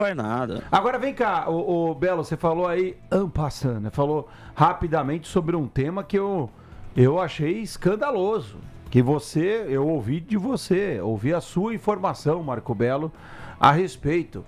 faz nada. Agora vem cá, o Belo, você falou aí, passando, falou rapidamente sobre um tema que eu achei escandaloso. Que eu ouvi de você, ouvi a sua informação, Marco Belo, a respeito.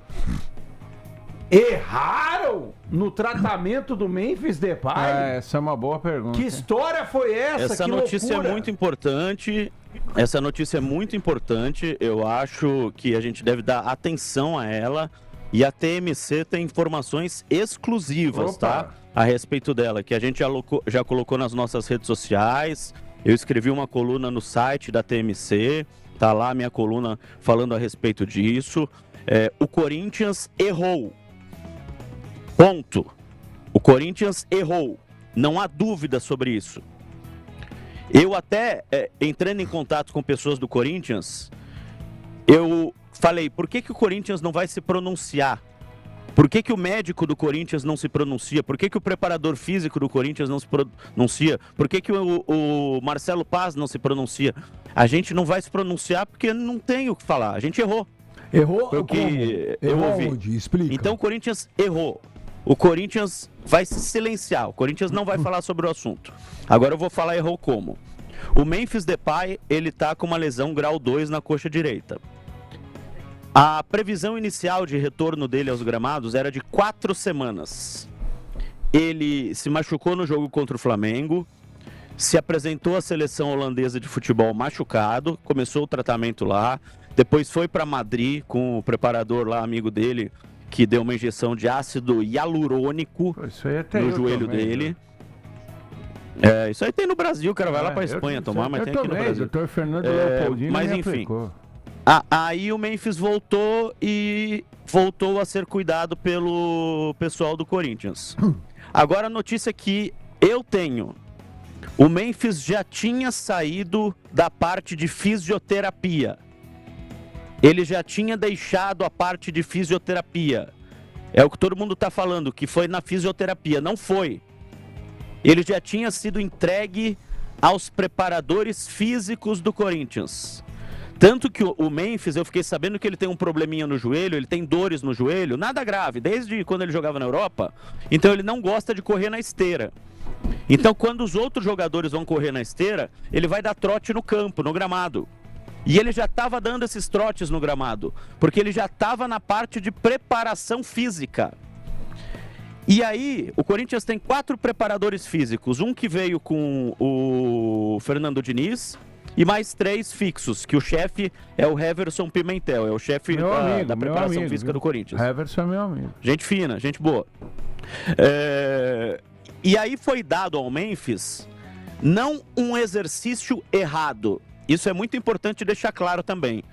Erraram no tratamento do Memphis Depay? Essa é uma boa pergunta. Que história foi essa? Essa que notícia loucura. é muito importante. Essa notícia é muito importante. Eu acho que a gente deve dar atenção a ela. E a TMC tem informações exclusivas, tá? A respeito dela, que a gente já colocou nas nossas redes sociais. Eu escrevi uma coluna no site da TMC. Tá lá a minha coluna falando a respeito disso. O Corinthians errou. Ponto. O Corinthians errou. Não há dúvida sobre isso. Eu até, entrando em contato com pessoas do Corinthians, eu falei, por que o Corinthians não vai se pronunciar? Por que o médico do Corinthians não se pronuncia? Por que o preparador físico do Corinthians não se pronuncia? Por que o Marcelo Paz não se pronuncia? A gente não vai se pronunciar porque não tem o que falar. A gente errou. Errou? Porque como? eu ouvi. Onde? Explica. Então o Corinthians errou. O Corinthians vai se silenciar. O Corinthians não vai falar sobre o assunto. Agora eu vou falar errou como. O Memphis Depay, ele tá com uma lesão grau 2 na coxa direita. A previsão inicial de retorno dele aos gramados era de 4 semanas. Ele se machucou no jogo contra o Flamengo, se apresentou à seleção holandesa de futebol machucado, começou o tratamento lá, depois foi para Madrid com o preparador lá, amigo dele, que deu uma injeção de ácido hialurônico no joelho dele. Isso aí tem no Brasil, o cara vai lá pra Espanha tomar, mas tem aqui no Brasil. Dr. Fernando Leopoldino mas me enfim, aplicou. Aí o Memphis voltou e voltou a ser cuidado pelo pessoal do Corinthians. Agora a notícia que eu tenho, o Memphis já tinha saído da parte de fisioterapia. Ele já tinha deixado a parte de fisioterapia. É o que todo mundo está falando, que foi na fisioterapia. Não foi. Ele já tinha sido entregue aos preparadores físicos do Corinthians. Tanto que o Memphis, eu fiquei sabendo que ele tem um probleminha no joelho, ele tem dores no joelho, nada grave, desde quando ele jogava na Europa. Então ele não gosta de correr na esteira. Então quando os outros jogadores vão correr na esteira, ele vai dar trote no campo, no gramado. E ele já estava dando esses trotes no gramado, porque ele já estava na parte de preparação física. E aí, o Corinthians tem 4 preparadores físicos, um que veio com o Fernando Diniz e mais 3 fixos, que o chefe é o Heverson Pimentel, é o chefe da preparação física do Corinthians. Heverson é meu amigo. Gente fina, gente boa. E aí foi dado ao Memphis não um exercício errado. Isso é muito importante deixar claro também.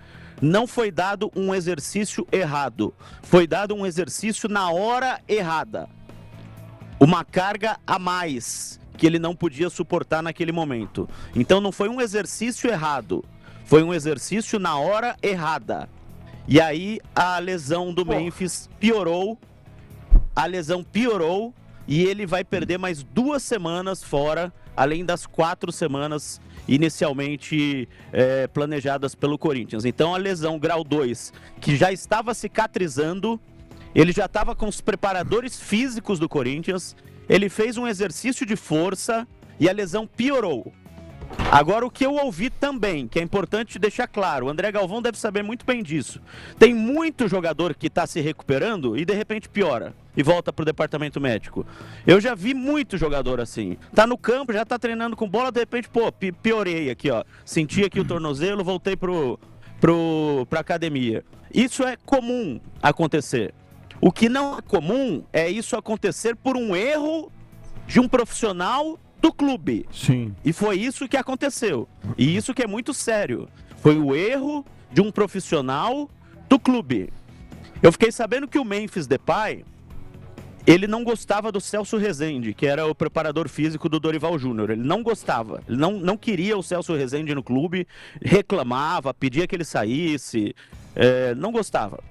Não foi dado um exercício errado. Foi dado um exercício na hora errada. Uma carga a mais que ele não podia suportar naquele momento. Então não foi um exercício errado. Foi um exercício na hora errada. E aí a lesão do Memphis piorou. A lesão piorou e ele vai perder mais 2 semanas fora, além das 4 semanas inicialmente planejadas pelo Corinthians. Então a lesão grau 2, que já estava cicatrizando, ele já estava com os preparadores físicos do Corinthians, ele fez um exercício de força e a lesão piorou. Agora o que eu ouvi também, que é importante deixar claro, o André Galvão deve saber muito bem disso. Tem muito jogador que está se recuperando e de repente piora e volta para o departamento médico. Eu já vi muito jogador assim. Tá no campo, já tá treinando com bola, de repente, piorei aqui, ó. Senti aqui o tornozelo, voltei pra academia. Isso é comum acontecer. O que não é comum é isso acontecer por um erro de um profissional do clube. Sim. E foi isso que aconteceu. E isso que é muito sério. Foi o erro de um profissional do clube. Eu fiquei sabendo que o Memphis Depay, ele não gostava do Celso Rezende, que era o preparador físico do Dorival Júnior. Ele não gostava. Ele não queria o Celso Rezende no clube, reclamava, pedia que ele saísse, não gostava.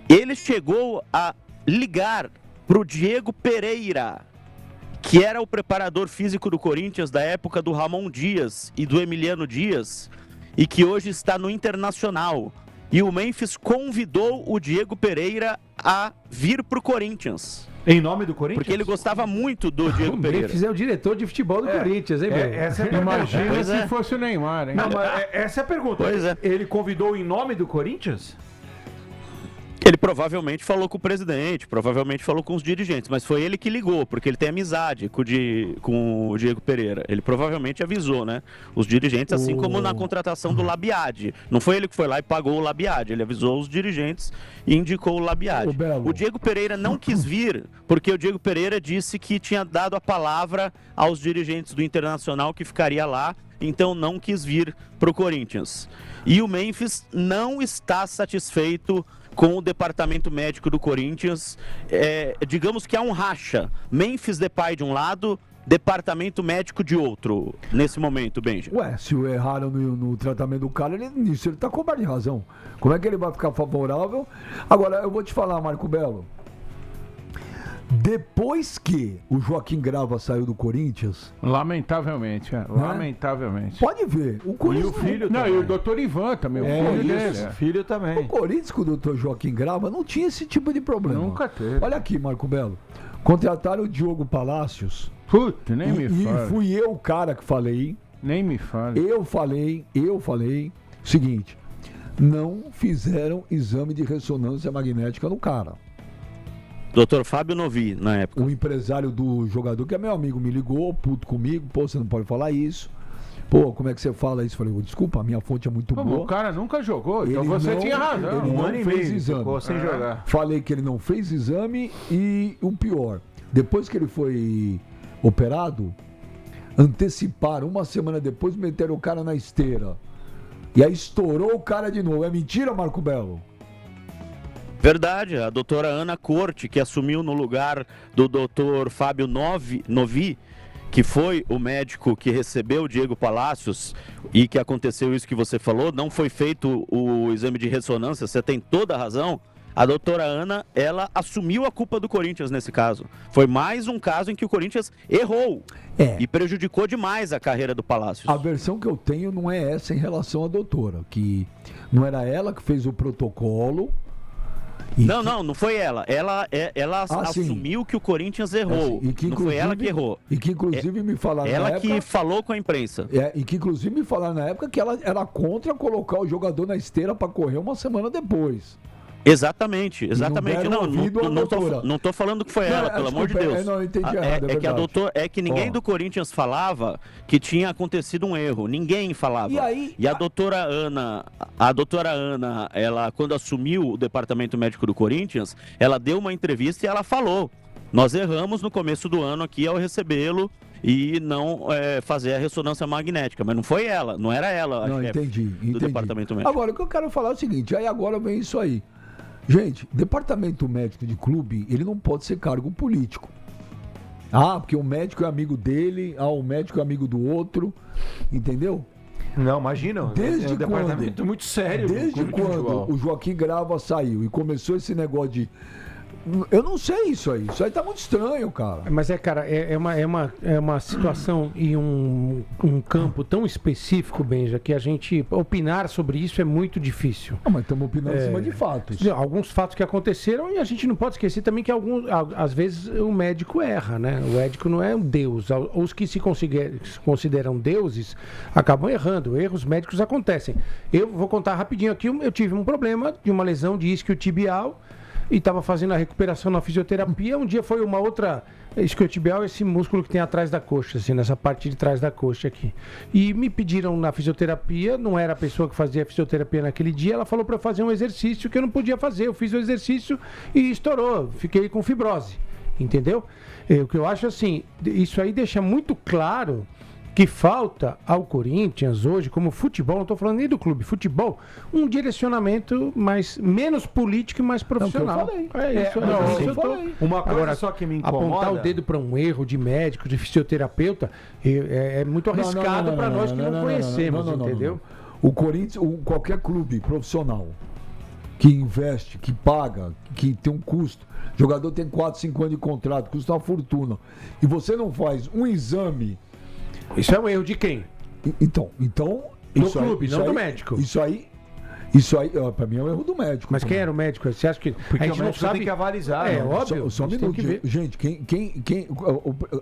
Ele chegou a ligar pro Diego Pereira, que era o preparador físico do Corinthians da época do Ramon Dias e do Emiliano Dias, e que hoje está no Internacional. e o Memphis convidou o Diego Pereira a vir pro Corinthians. Em nome do Corinthians? Porque ele gostava muito do Diego Pereira. O Memphis é o diretor de futebol do Corinthians, hein, velho? Essa é a Imagina Pois se é. fosse o Neymar, hein? Não, mas essa é a pergunta. Pois é. Ele convidou em nome do Corinthians? Ele provavelmente falou com o presidente, provavelmente falou com os dirigentes, mas foi ele que ligou, porque ele tem amizade com o Diego Pereira. Ele provavelmente avisou, né? Os dirigentes, assim como na contratação do Labiade. Não foi ele que foi lá e pagou o Labiade, ele avisou os dirigentes e indicou o Labiade. O Diego Pereira não quis vir, porque o Diego Pereira disse que tinha dado a palavra aos dirigentes do Internacional que ficaria lá, então não quis vir para o Corinthians. E o Memphis não está satisfeito com o departamento médico do Corinthians. Digamos que há um racha. Memphis Depay de um lado, departamento médico de outro, nesse momento, Benja. Ué, se o erraram no tratamento do cara, nisso ele tá coberto de razão. Como é que ele vai ficar favorável? Agora, eu vou te falar, Marco Belo. Depois que o Joaquim Grava saiu do Corinthians, Lamentavelmente, lamentavelmente. pode ver, o Corinthians... E o filho Não, também. e o doutor Ivan também, o filho dele. O filho também. O Corinthians com o doutor Joaquim Grava não tinha esse tipo de problema. Nunca teve. Olha aqui, Marco Belo. Contrataram o Diogo Palacios. Puta, nem me E fale. fui eu o cara que falei. Nem me fale. Eu falei. Seguinte, não fizeram exame de ressonância magnética no cara. Dr. Fábio Novi, na época. O empresário do jogador, que é meu amigo, me ligou, puto comigo. Pô, você não pode falar isso. Pô, como é que você fala isso? Falei, desculpa, a minha fonte é muito Pô, boa. o cara nunca jogou, então Ele você não- tinha razão. ele Um não ano e fez meio, exame. ficou sem jogar. Falei que ele não fez exame e o pior, depois que ele foi operado, anteciparam, uma semana depois meteram o cara na esteira. E aí estourou o cara de novo. É mentira, Marco Belo? Verdade, a doutora Ana Corte, que assumiu no lugar do doutor Fábio Novi, que foi o médico que recebeu o Diego Palacios e que aconteceu isso que você falou, não foi feito o exame de ressonância, você tem toda a razão. A doutora Ana, ela assumiu a culpa do Corinthians nesse caso. Foi mais um caso em que o Corinthians errou e prejudicou demais a carreira do Palacios. A versão que eu tenho não é essa em relação à doutora, que não era ela que fez o protocolo. Não foi ela. Ela sim. assumiu que o Corinthians errou. E que, não foi ela que errou. E que inclusive me falaram Ela na época... que falou com a imprensa. E que inclusive me falaram na época que ela era contra colocar o jogador na esteira para correr uma semana depois. Exatamente. deram ouvido à doutora. Não tô falando que foi ela, pelo amor de desculpa, Deus. não, eu entendi errado, que a verdade. doutora, que ninguém Ó. do Corinthians falava que tinha acontecido um erro. Ninguém falava. E aí- a doutora Ana, ela quando assumiu o departamento médico do Corinthians, ela deu uma entrevista e ela falou: "Nós erramos no começo do ano aqui ao recebê-lo e não fazer a ressonância magnética", mas não foi ela, não era ela a Não, chefe entendi. do departamento médico. Agora, o que eu quero falar é o seguinte, aí agora vem isso aí. Gente, departamento médico de clube, ele não pode ser cargo político. Ah, porque o médico é amigo dele, o médico é amigo do outro, entendeu? Não, imagina. Desde é um quando? departamento muito sério. no Desde clube de futebol. quando o Joaquim Grava saiu e começou esse negócio de... Eu não sei isso aí tá muito estranho, cara. Mas cara, é uma situação e um campo tão específico, Benja, que a gente opinar sobre isso é muito difícil. Ah, mas estamos opinando em cima de fatos. Alguns fatos que aconteceram e a gente não pode esquecer também que às vezes o médico erra, né? O médico não é um deus. Os que se consideram deuses acabam errando. Erros médicos acontecem. Eu vou contar rapidinho aqui. Eu tive um problema de uma lesão de isquiotibial e estava fazendo a recuperação na fisioterapia. Um dia foi uma outra isquiotibial, esse músculo que tem atrás da coxa, assim, nessa parte de trás da coxa aqui. E me pediram na fisioterapia, não era a pessoa que fazia fisioterapia naquele dia, ela falou para eu fazer um exercício que eu não podia fazer. Eu fiz o exercício e estourou, fiquei com fibrose, entendeu? O que eu acho assim, isso aí deixa muito claro que falta ao Corinthians hoje, como futebol, não estou falando nem do clube, futebol, um direcionamento menos político e mais profissional. É o que eu É isso, não, isso eu eu tô... falei. Uma coisa Agora, só que me incomoda... apontar o dedo para um erro de médico, de fisioterapeuta, é muito arriscado para nós que não conhecemos, entendeu? O Corinthians, qualquer clube profissional que investe, que paga, que tem um custo, o jogador tem 4, 5 anos de contrato, custa uma fortuna, e você não faz um exame... Isso é um erro de quem? Então Do clube, não do médico. Isso aí Isso aí, ó, pra mim, é um erro do médico. Mas quem era o médico? Você acha que Porque a o gente não médico sabe? tem que avalizar. É né? óbvio. Só um a gente tem que minuto. ver. Gente,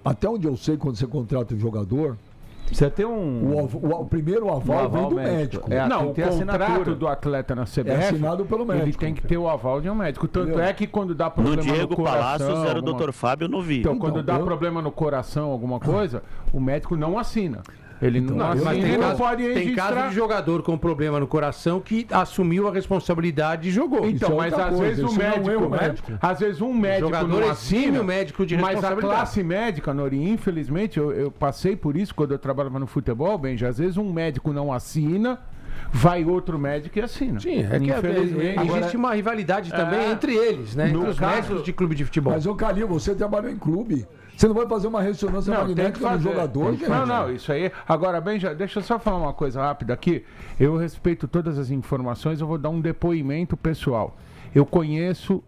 até onde eu sei, quando você contrata um jogador, Precisa ter um... o primeiro aval vem do médico. É, Não, tem o que ter contrato assinatura. do atleta na CBF, É assinado pelo médico. ele tem que ter o aval de um médico. Tanto Entendeu? é que quando dá No problema no, Diego coração... Palacios era o alguma- Dr. Fábio Novi. Então, quando dá eu- problema no coração, alguma coisa, o médico não assina. Ele não Não, assina mas e não caso, pode tem registrar. caso de jogador com problema no coração que assumiu a responsabilidade e jogou. Então, Isso é mas outra às coisa, vezes o isso não é um médico, erro né? médico. Às vezes um O médico jogador não exime assina, o médico de mas a responsabilidade. classe médica, Nori, infelizmente, eu passei por isso quando eu trabalhava no futebol, Benja. Às vezes um médico não assina, vai outro médico e assina. Sim, é que Infelizmente. existe uma rivalidade também entre eles, né? No Entre os caso- médicos de clube de futebol. Mas, ô Calil, você trabalhou em clube. Você não vai fazer uma ressonância Não, tem que magnética no fazer. jogador, gente? Não, isso aí. Agora, Benja, deixa eu só falar uma coisa rápida aqui. Eu respeito todas as informações, eu vou dar um depoimento pessoal. Eu conheço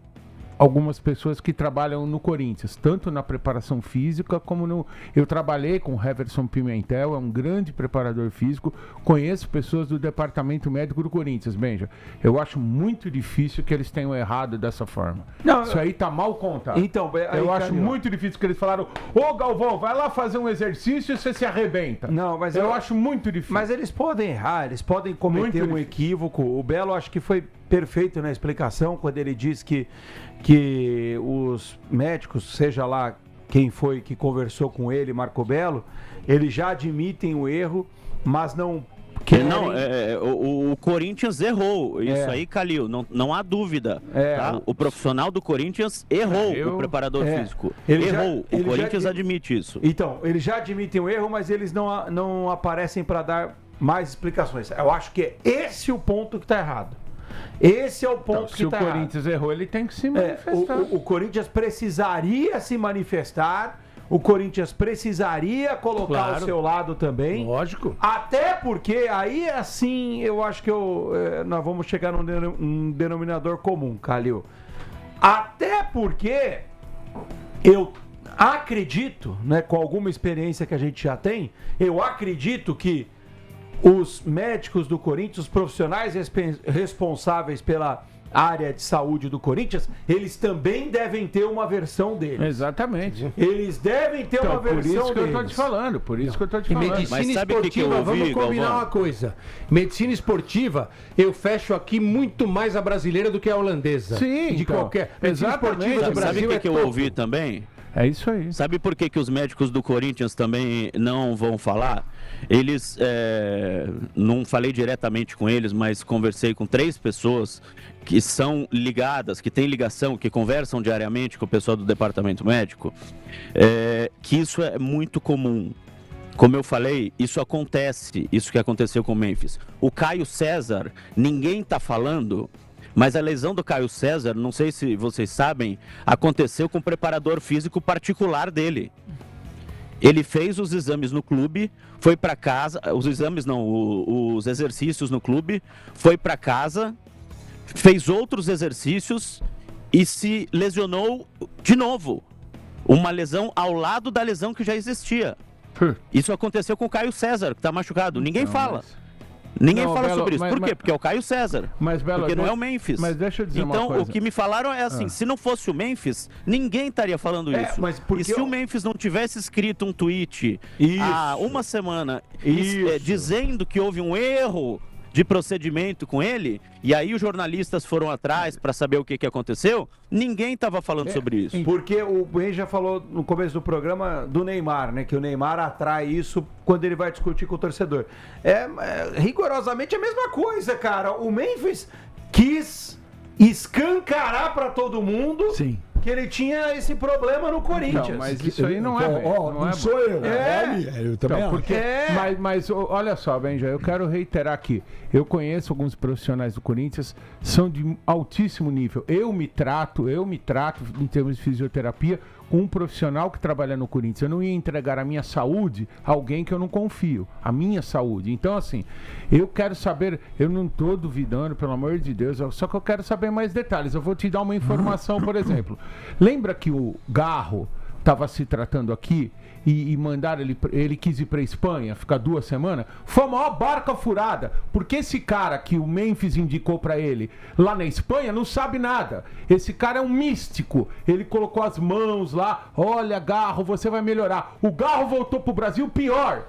algumas pessoas que trabalham no Corinthians, tanto na preparação física como no... Eu trabalhei com o Heverson Pimentel, é um grande preparador físico, conheço pessoas do departamento médico do Corinthians, Benja. Eu acho muito difícil que eles tenham errado dessa forma. Não, Isso aí tá mal contado. Então, aí, eu acho Calil, muito difícil que eles falaram: ô Galvão, vai lá fazer um exercício e você se arrebenta. Não, mas eu acho muito difícil. Mas eles podem errar, eles podem cometer Muito um difícil. equívoco. O Belo acho que foi perfeito na explicação quando ele diz que os médicos, seja lá quem foi que conversou com ele, Marco Belo, eles já admitem o erro, mas não querem... Não, o Corinthians errou. Isso É. aí, Calil, não há dúvida. É, Tá? O profissional do Corinthians errou, Eu- o preparador é. físico. Ele já- Errou. ele O já- Corinthians admite isso. Então, eles já admitem o erro, mas eles não aparecem para dar mais explicações. Eu acho que é esse o ponto que está errado. Esse é o ponto Então, que se o está errado. Corinthians errou, ele tem que se É, manifestar. o Corinthians precisaria se manifestar, o Corinthians precisaria colocar Claro. o seu lado também. Lógico. Até porque aí assim eu acho que nós vamos chegar num denominador comum, Calil. Até porque eu acredito, né, com alguma experiência que a gente já tem, eu acredito que os médicos do Corinthians, os profissionais responsáveis pela área de saúde do Corinthians, eles também devem ter uma versão deles. Exatamente. Eles devem ter Então, uma por versão isso que eu tô deles. te falando, por isso que eu tô te E falando. medicina Mas sabe o que que eu esportiva, ouvi, vamos combinar Galvão? uma coisa. Medicina esportiva, eu fecho aqui muito mais a brasileira do que a holandesa. Sim, de então, qualquer. Medicina exatamente. esportiva do Sabe o Brasil que, é que eu topo. ouvi também? É isso aí. Sabe por que os médicos do Corinthians também não vão falar? Eles, não falei diretamente com eles, mas conversei com 3 pessoas que são ligadas, que têm ligação, que conversam diariamente com o pessoal do departamento médico, que isso é muito comum. Como eu falei, isso acontece, isso que aconteceu com o Memphis. O Caio César, ninguém está falando, mas a lesão do Caio César, não sei se vocês sabem, aconteceu com o preparador físico particular dele. Ele fez os exames no clube, foi para casa, os exames não, os exercícios no clube, foi para casa, fez outros exercícios e se lesionou de novo. Uma lesão ao lado da lesão que já existia. Isso aconteceu com o Caio César, que está machucado. Ninguém fala. Ninguém Não, fala Belo, sobre isso. mas- Por quê? Porque é o Caio César. Mas, Belo, Porque não é o Memphis. Mas deixa eu dizer uma Então, coisa. o que me falaram é assim, se não fosse o Memphis, ninguém estaria falando isso. mas porque e se o Memphis não tivesse escrito um tweet Isso. há uma semana Isso. dizendo que houve um erro de procedimento com ele, e aí os jornalistas foram atrás para saber o que aconteceu, ninguém estava falando sobre isso. Porque o Ben já falou no começo do programa do Neymar, né? Que o Neymar atrai isso quando ele vai discutir com o torcedor. É rigorosamente a mesma coisa, cara. O Memphis quis escancarar para todo mundo Sim. que ele tinha esse problema no Corinthians. Não, mas isso aí não é bem. Não é sou eu. É. Eu também Então, acho. porque, mas olha só, Benja, eu quero reiterar aqui. Eu conheço alguns profissionais do Corinthians, são de altíssimo nível. Eu me trato em termos de fisioterapia com um profissional que trabalha no Corinthians. Eu não ia entregar a minha saúde a alguém que eu não confio. A minha saúde. Então, assim, eu quero saber, eu não estou duvidando, pelo amor de Deus, só que eu quero saber mais detalhes. Eu vou te dar uma informação, por exemplo. Lembra que o Garro, estava se tratando aqui e mandaram ele quis ir para Espanha, ficar 2 semanas, foi a maior barca furada, porque esse cara que o Memphis indicou para ele lá na Espanha não sabe nada. Esse cara é um místico, ele colocou as mãos lá, olha, Garro, você vai melhorar. O Garro voltou pro Brasil pior.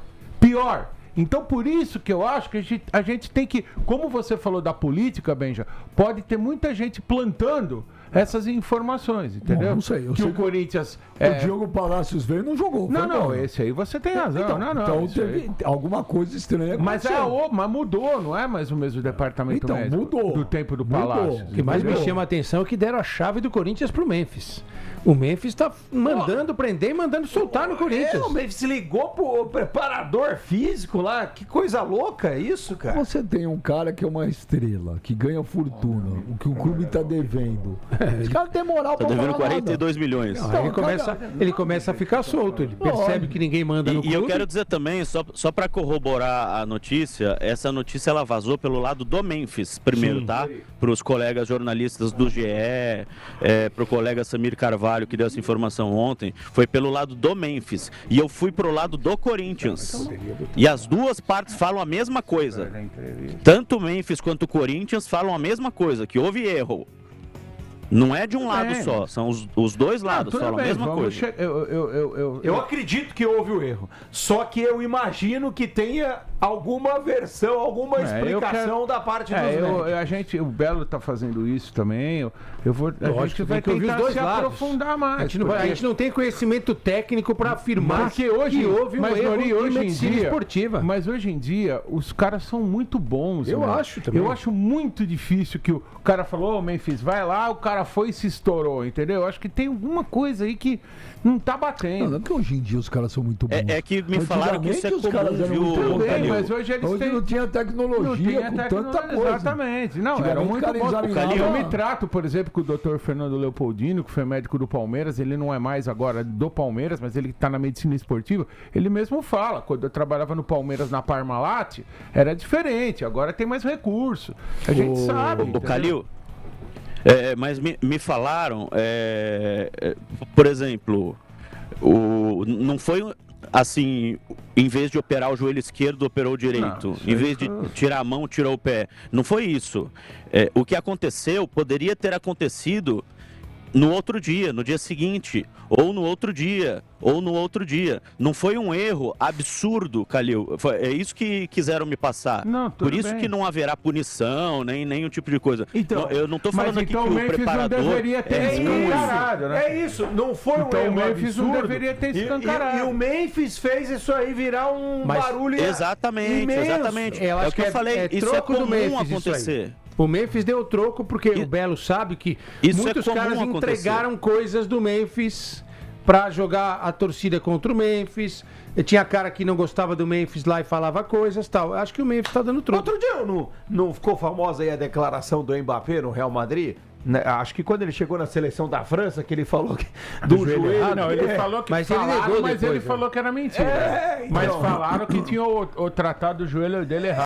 Então, por isso que eu acho que a gente tem que, como você falou da política, Benja, pode ter muita gente plantando essas informações, entendeu? Não sei. Que o Corinthians... O Diogo Palácios veio e não jogou. Não, esse aí você tem razão. Então teve alguma coisa estranha acontecendo. Mas mudou, não é mais o mesmo departamento então, médico mudou. do tempo do Palácio. O que mais me chama a atenção é que deram a chave do Corinthians pro Memphis. O Memphis tá mandando prender e mandando soltar no Corinthians. O Memphis ligou pro preparador físico lá. Que coisa louca é isso, cara? Você tem um cara que é uma estrela, que ganha fortuna, o que o clube tá devendo. Esse cara tem moral pra Tá devendo falar 42 milhões. Ele começa a ficar solto, ele percebe que ninguém manda no clube. E eu quero dizer também, só para corroborar a notícia, essa notícia ela vazou pelo lado do Memphis primeiro, tá? Para os colegas jornalistas do GE, para o colega Samir Carvalho, que deu essa informação ontem, foi pelo lado do Memphis. E eu fui pro lado do Corinthians. E as duas partes falam a mesma coisa. Tanto o Memphis quanto o Corinthians falam a mesma coisa, que houve erro. Não é de um lado só, são os dois lados falam a mesma coisa. Eu acredito que houve o erro. Só que eu imagino que tenha alguma versão, alguma explicação da parte dos médicos. O Belo tá fazendo isso também. A gente vai ouvir os dois lados. Aprofundar mais. A gente não tem conhecimento técnico para afirmar que houve um erro em medicina esportiva. Mas hoje em dia, os caras são muito bons. Eu acho também. Eu acho muito difícil que o cara falou, Memphis, vai lá, o cara foi e se estourou, entendeu? Eu acho que tem alguma coisa aí que não tá batendo. Não é que hoje em dia os caras são muito bons. É que me falaram que isso é os caras comum, viu? muito bons, mas hoje eles têm... não tinha tecnologia com tanta coisa. Exatamente. Não, era muito bom. Eu me trato, por exemplo, com o Dr. Fernando Leopoldino, que foi médico do Palmeiras. Ele não é mais agora do Palmeiras, mas ele tá na medicina esportiva. Ele mesmo fala, quando eu trabalhava no Palmeiras na Parmalat, era diferente. Agora tem mais recurso. A gente sabe. O Calil, mas me falaram, por exemplo, não foi assim, em vez de operar o joelho esquerdo, operou o direito. Em vez de tirar a mão, tirou o pé. Não foi isso. O que aconteceu poderia ter acontecido no outro dia, no dia seguinte, ou no outro dia, ou no outro dia. Não foi um erro absurdo, Calil. É isso que quiseram me passar. Por isso que não haverá punição, nem nenhum tipo de coisa. Então, eu não estou falando aqui que o preparador não deveria ter escancarado, né? É isso, não foi um erro o Memphis absurdo. Não deveria ter escancarado. E o Memphis fez isso aí virar um barulho exatamente, imenso. Exatamente. É o que eu falei, isso é comum acontecer. O Memphis deu troco porque o Belo sabe que muitos caras entregaram coisas do Memphis pra jogar a torcida contra o Memphis. Tinha cara que não gostava do Memphis lá e falava coisas e tal. Acho que o Memphis tá dando troco. Outro dia não ficou famosa aí a declaração do Mbappé no Real Madrid? Acho que quando ele chegou na seleção da França, que ele falou que do joelho. Não, ele falou que ele falou que era mentira. Mas falaram que tinham o tratado do joelho dele errado.